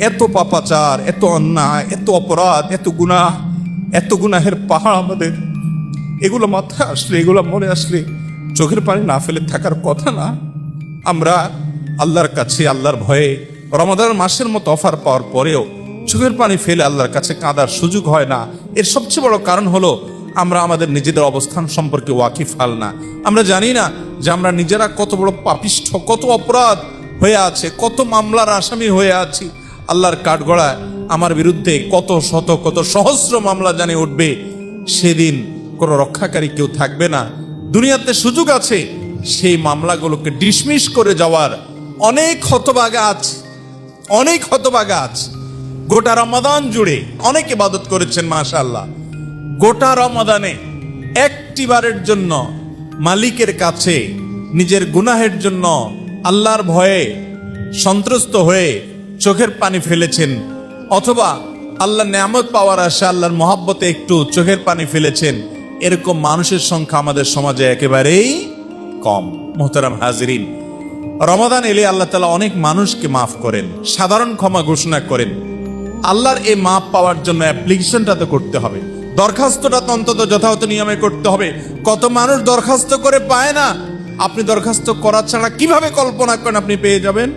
এত পাপাচার, এত অন্যায়, এত অপরাধ, এত গুনাহের পাহাড় আমাদের। এগুলো মাথায় আসলে, এগুলো মনে আসলে চোখের পানি না ফেলে থাকার কথা না। আমরা আল্লাহর কাছে, আল্লাহর ভয়ে রমাদান মাসের মতো অফার পাওয়ার পরেও চোখের পানি ফেলে আল্লাহর কাছে কাঁদার সুযোগ হয় না। এর সবচেয়ে বড় কারণ হলো আমরা আমাদের নিজেদের অবস্থান সম্পর্কে ওয়াকিফাল না। আমরা জানি না যে আমরা নিজেরা কত বড় পাপিষ্ঠ, কত অপরাধ হয়ে আছে, কত মামলার আসামি হয়ে আছি। আল্লাহর কাঠগড়ায় আমার বিরুদ্ধে কত শত, কত সহস্র মামলা জানি উঠবে। সেদিন কোনো রক্ষাকারী কেউ থাকবে না। দুনিয়াতে সুযোগ আছে সেই মামলাগুলোকে ডিসমিস করে যাওয়ার। অনেক হতভাগা আছে, অনেক হতভাগা আছে। গোটা রমাদান জুড়ে অনেক ইবাদত করেছেন মাশাআল্লাহ। গোটা রমাদানে একটিবারের জন্য মালিকের কাছে নিজের গুনাহের জন্য আল্লাহর ভয়ে সন্ত্রস্ত হয়ে চোখের পানি ফেলেছেন, অথবা আল্লাহর নেয়ামত পাওয়ার আশা, আল্লাহর মহাব্বতে একটু চোখের পানি ফেলেছেন। এরকম মানুষের সংখ্যা আমাদের সমাজে একেবারেই কম। মোহতারাম হাজিরিন, রমাদান এলে আল্লাহ তাআলা অনেক মানুষকে মাফ করেন, সাধারণ ক্ষমা ঘোষণা করেন। আল্লাহর এই মাফ পাওয়ার জন্য অ্যাপ্লিকেশনটা তো করতে হবে, দরখাস্তটা তো অন্তত যথাযথ নিয়মে করতে হবে। কত মানুষ দরখাস্ত করে পায় না। আপনি দরখাস্ত করা ছাড়া কিভাবে কল্পনা করেন আপনি পেয়ে যাবেন?